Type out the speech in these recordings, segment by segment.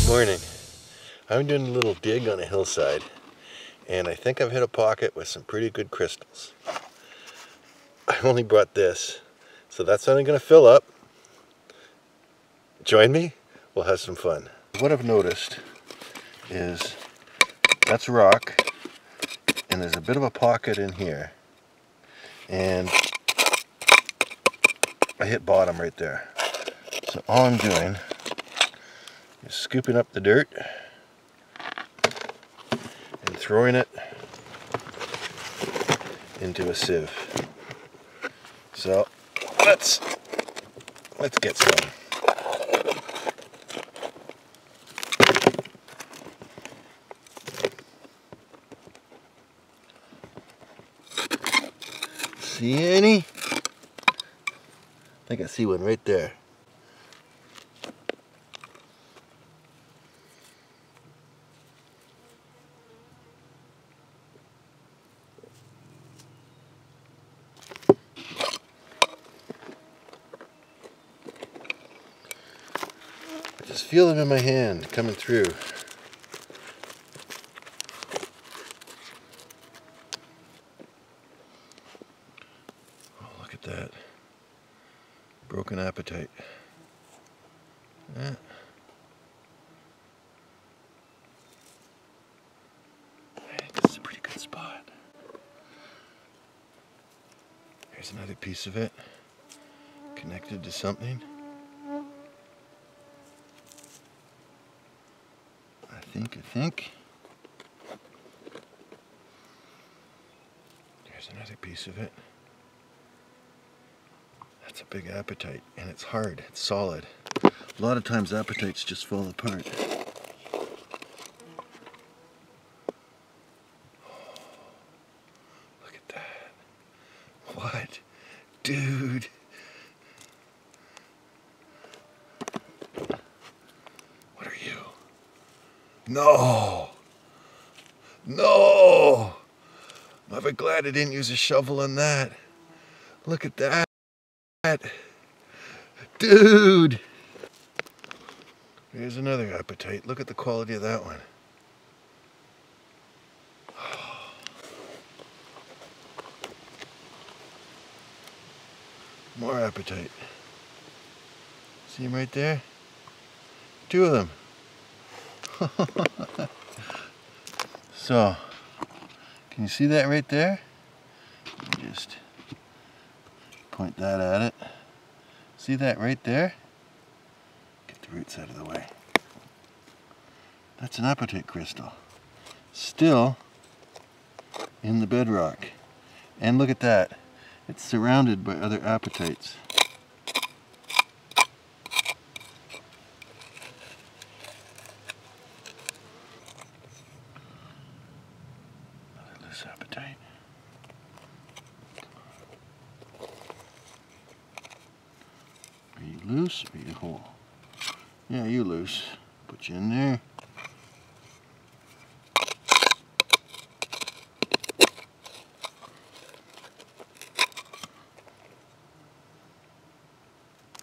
Morning. I'm doing a little dig on a hillside, and I think I've hit a pocket with some pretty good crystals. I only brought this, so that's only going to fill up. Join me, we'll have some fun. What I've noticed is that's rock, and there's a bit of a pocket in here, and I hit bottom right there. So all I'm doing is scooping up the dirt and throwing it into a sieve. So let's get some. See any? I think I see one right there. I just feel them in my hand coming through. Oh, look at that. Broken apatite. Yeah. I think this is a pretty good spot. Here's another piece of it, connected to something. I think. There's another piece of it. That's a big apatite, and it's hard, it's solid. A lot of times apatites just fall apart. Look at that. What? Dude. What are you? No! No! I'm ever glad I didn't use a shovel on that. Look at that. Dude! Here's another apatite. Look at the quality of that one. More apatite. See him right there? Two of them. So, can you see that right there? Just point that at it. See that right there? Get the roots out of the way. That's an apatite crystal. Still in the bedrock. And look at that. It's surrounded by other apatites. Another loose apatite. Are you loose or are you whole? Yeah, you loose. Put you in there.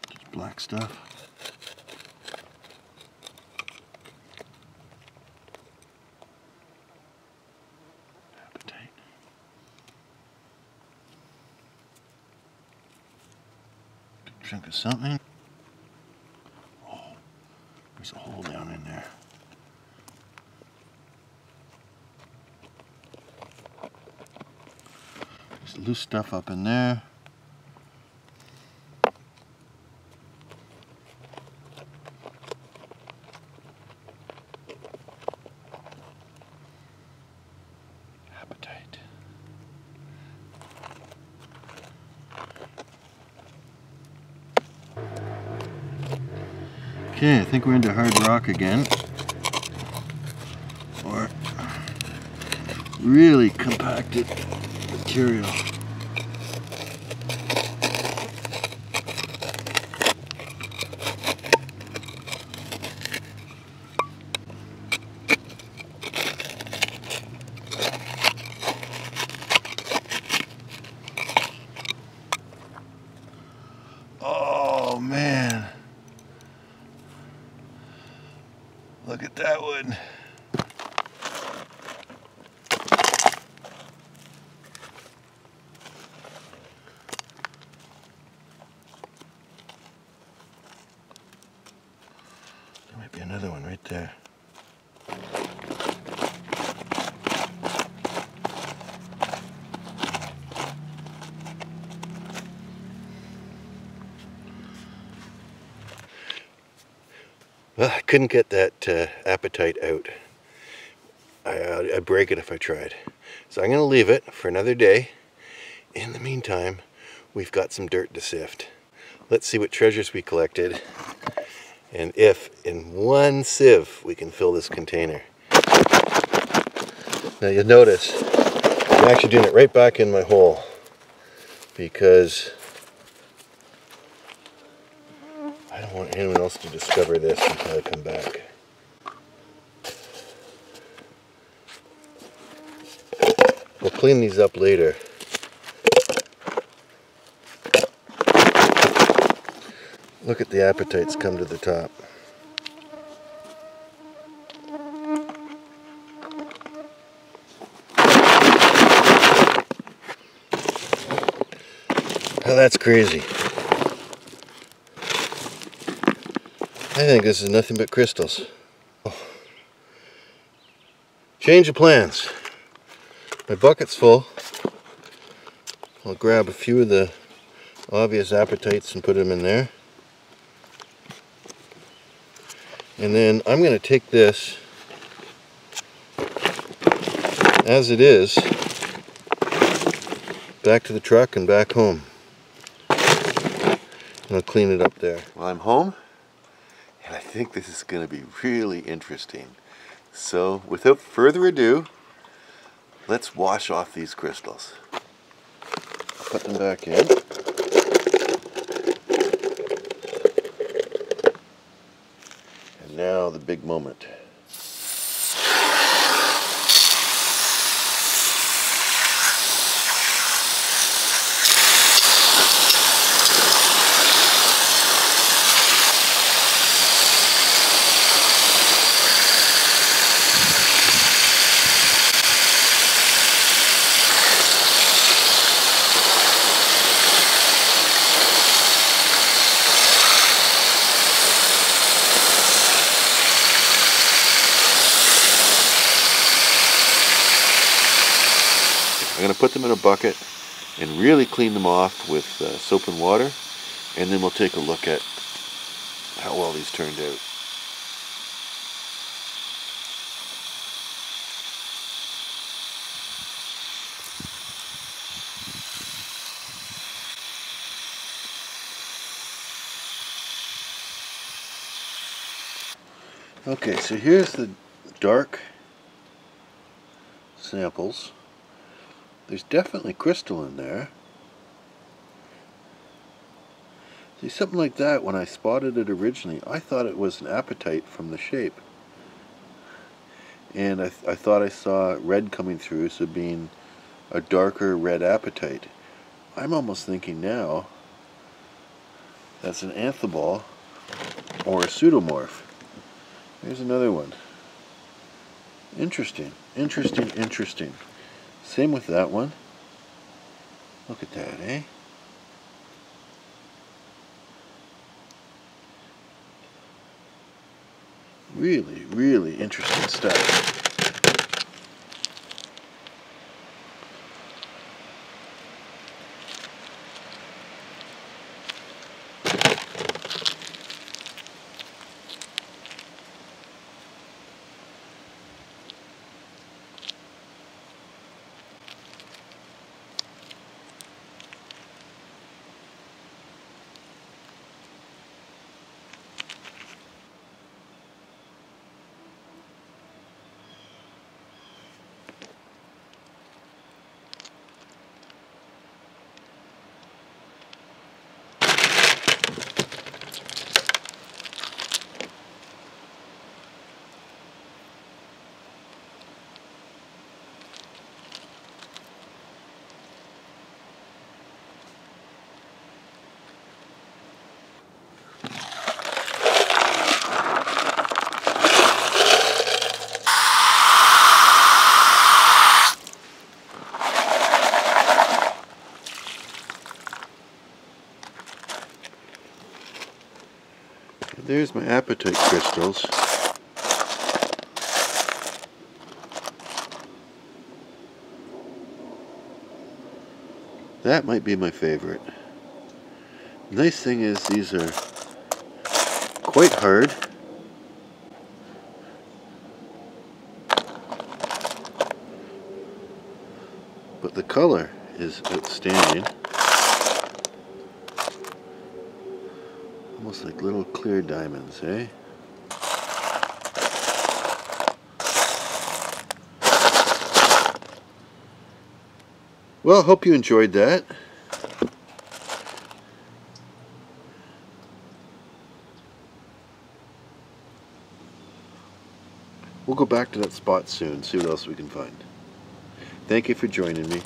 Just black stuff. Apatite. Big chunk of something. There's a hole down in there. There's loose stuff up in there. Apatite. Okay, I think we're into hard rock again. Or really compacted material. Oh man. Look at that one. There might be another one right there. Well, I couldn't get that apatite out. I'd break it if I tried. So I'm going to leave it for another day. In the meantime, we've got some dirt to sift. Let's see what treasures we collected, and if in one sieve we can fill this container. Now you'll notice I'm actually doing it right back in my hole, because I don't want anyone else to discover this until I come back. We'll clean these up later. Look at the apatites come to the top. Oh, that's crazy. I think this is nothing but crystals. Oh. Change of plans. My bucket's full. I'll grab a few of the obvious apatites and put them in there. And then I'm going to take this as it is back to the truck and back home. And I'll clean it up there. Well, I'm home, and I think this is going to be really interesting. So without further ado, let's wash off these crystals. Put them back in. And now the big moment. I'm going to put them in a bucket and really clean them off with soap and water, and then we'll take a look at how well these turned out. Okay, so here's the dark samples. There's definitely crystal in there. See, something like that, when I spotted it originally, I thought it was an apatite from the shape. And I thought I saw red coming through, so being a darker red apatite. I'm almost thinking now that's an anthoball or a pseudomorph. Here's another one. Interesting, interesting, interesting. Same with that one. Look at that, eh? Really, really interesting stuff. there's my apatite crystals. That might be my favorite. The nice thing is these are quite hard. But the color is outstanding. Almost like little clear diamonds, eh? Well, hope you enjoyed that. We'll go back to that spot soon, see what else we can find. Thank you for joining me.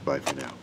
Bye for now.